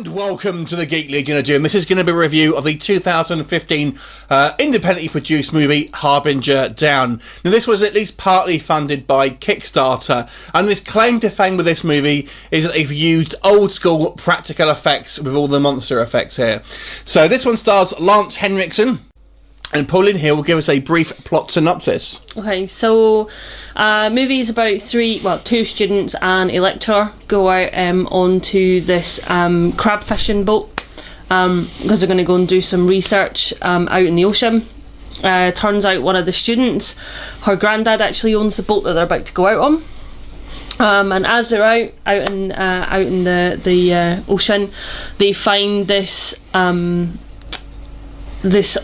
And welcome to the Geek Legion of Doom. This is going to be a review of the 2015 independently produced movie Harbinger Down. Now, this was at least partly funded by Kickstarter, and this claim to fame with this movie is that they've used old school practical effects with all the monster effects here. So this one stars Lance Henriksen, and Pauline here will give us a brief plot synopsis. Okay, so movie is about two students and a lecturer go out onto this crab fishing boat because they're going to go and do some research out in the ocean. Turns out one of the students, her granddad actually owns the boat that they're about to go out on. And as they're out in the ocean, they find this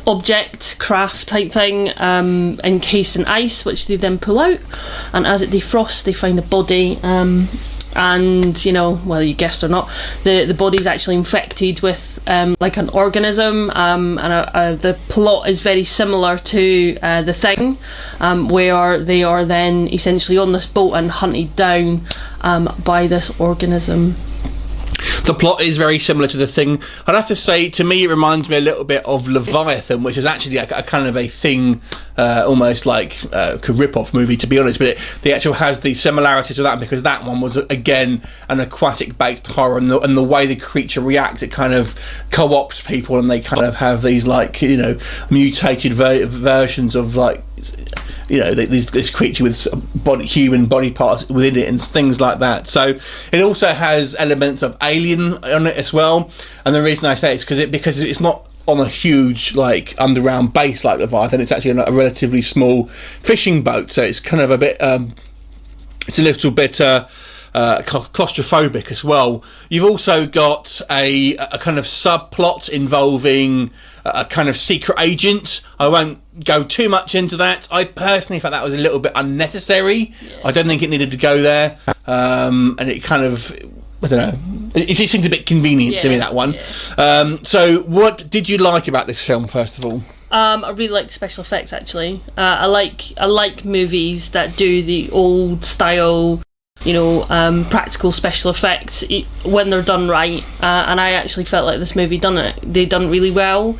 object craft type thing encased in ice, which they then pull out, and as it defrosts they find a body, and you know, whether you guessed or not, the body's actually infected with like an organism, and the plot is very similar to The Thing, where they are then essentially on this boat and hunted down by this organism. The plot is very similar to The Thing. I'd have to say, to me, it reminds me a little bit of Leviathan, which is actually a kind of a Thing, almost like a rip-off movie, to be honest. But the actual has the similarities to that, because that one was, again, an aquatic-based horror, and the way the creature reacts, it kind of co-ops people, and they kind of have these, like, you know, mutated versions of, like, you know, this creature with human body parts within it and things like that. So it also has elements of Alien on it as well. And the reason I say it's because it's not on a huge, like, underground base like Leviathan. It's actually on a relatively small fishing boat. So it's kind of a bit, it's a little bit claustrophobic as well. You've also got a kind of subplot involving a kind of secret agent. I won't go too much into that. I personally felt that was a little bit unnecessary. Yeah. I don't think it needed to go there, and it kind of, I don't know, it just seems a bit convenient to me, that one. Yeah. So what did you like about this film, first of all? I really like the special effects, actually. I like movies that do the old style, you know, practical special effects when they're done right, and I actually felt like this movie they done really well,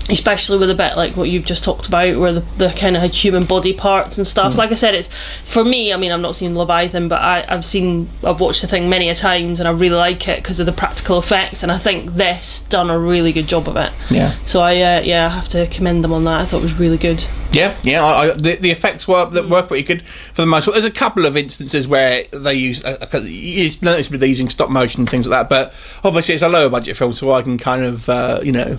especially with a bit like what you've just talked about, where the kind of human body parts and stuff. Like I said, it's, for me, I mean, I've not seen Leviathan, but I've watched The Thing many a times, and I really like it because of the practical effects, and I think this done a really good job of it. Yeah. So I have to commend them on that. I thought it was really good. Yeah. The effects were pretty good for the most part. There's a couple of instances where they use, you notice they're using stop motion and things like that, but obviously it's a lower budget film, so I can kind of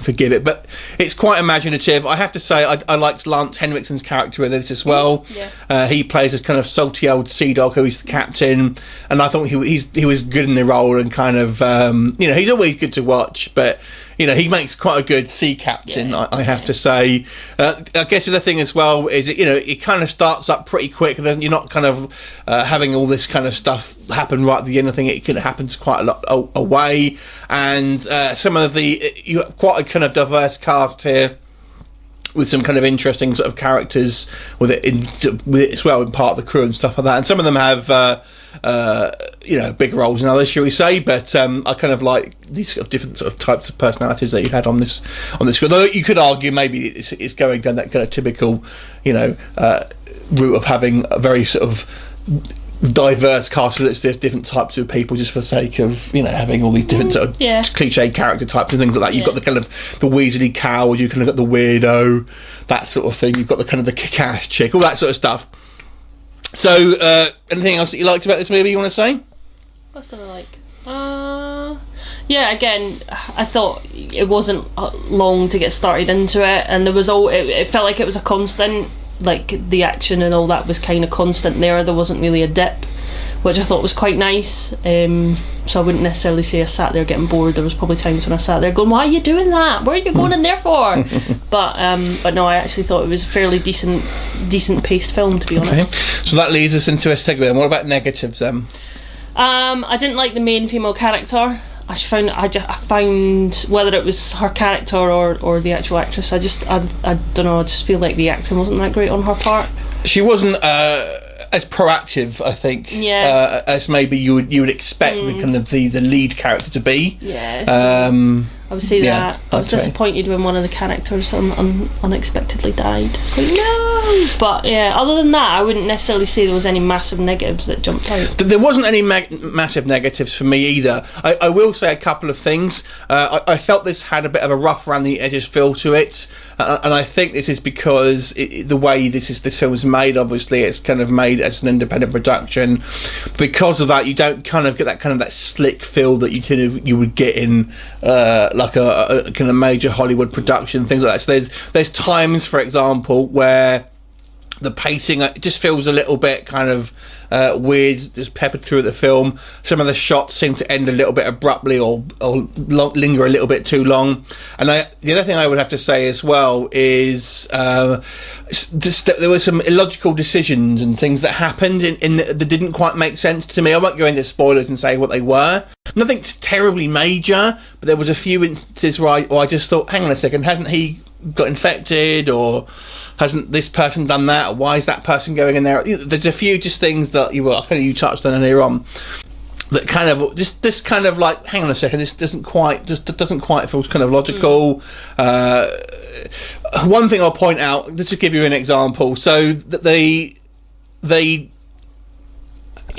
forgive it. But it's quite imaginative. I have to say, I liked Lance Henriksen's character with this as well. Yeah. He plays this kind of salty old sea dog who's the captain, and I thought he was good in the role, and kind of he's always good to watch, but you know, he makes quite a good sea captain. Yeah. I have to say. I guess the other thing as well is that, you know, it kind of starts up pretty quick, and you're not kind of having all this kind of stuff happen right at the end. I think it kind of happens quite a lot away, and some of you have quite a kind of diverse cast here, with some kind of interesting sort of characters with it as well, in part of the crew and stuff like that. And some of them have big roles in others, shall we say? But I kind of like these sort of different sort of types of personalities that you had on this screen. Though you could argue maybe it's going down that kind of typical, route of having a very sort of diverse cast of different types of people, just for the sake of, having all these different sort of cliche character types and things like that. You've got the kind of the Weasley coward, you kind of got the weirdo, that sort of thing. You've got the kind of the kick-ass chick, all that sort of stuff. So, anything else that you liked about this movie you want to say? What did I like? Again, I thought it wasn't long to get started into it, and there was it felt like it was a constant, like the action and all that was kind of constant there. There wasn't really a dip, which I thought was quite nice. So I wouldn't necessarily say I sat there getting bored. There was probably times when I sat there going, why are you doing that? Where are you going in there for? But no, I actually thought it was a fairly decent paced film, to be honest. So that leads us into a segue. And what about negatives then? I didn't like the main female character. I found whether it was her character or the actual actress, I don't know, I just feel like the acting wasn't that great on her part. She wasn't as proactive, I think, as maybe you would expect the kind of the lead character to be. I would say that I was disappointed when one of the characters unexpectedly died. So no, but other than that, I wouldn't necessarily say there was any massive negatives that jumped out. There wasn't any massive negatives for me either. I will say a couple of things. I felt this had a bit of a rough around the edges feel to it, and I think this is because the way this film is made. Obviously, it's kind of made as an independent production. Because of that, you don't kind of get that slick feel that you would get in like a kind of major Hollywood production, things like that. So there's times, for example, where the pacing just feels a little bit kind of weird, just peppered through the film. Some of the shots seem to end a little bit abruptly or linger a little bit too long. And the other thing I would have to say as well is there were some illogical decisions and things that happened that didn't quite make sense to me. I won't go into spoilers and say what they were. Nothing terribly major, but there was a few instances where I just thought, hang on a second, hasn't he got infected, or hasn't this person done that, or why is that person going in there? There's a few just things that you touched on earlier on that kind of just kind of like, hang on a second, this doesn't quite feel kind of logical. One thing I'll point out, just to give you an example, so that they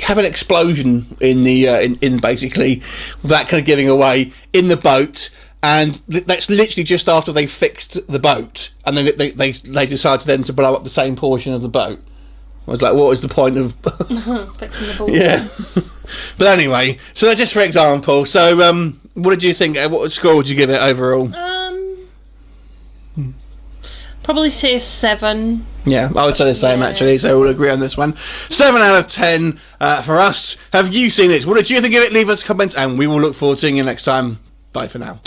have an explosion in the in basically, without kind of giving away, in the boat. And that's literally just after they fixed the boat, and then they decided then to blow up the same portion of the boat. I was like, what was the point of fixing the boat? Yeah. But anyway, so just for example. So, what did you think? What score would you give it overall? Probably say a 7. Yeah, I would say the same actually. So we'll agree on this one. 7 out of 10 for us. Have you seen it? What did you think of it? Leave us comments, and we will look forward to seeing you next time. Bye for now.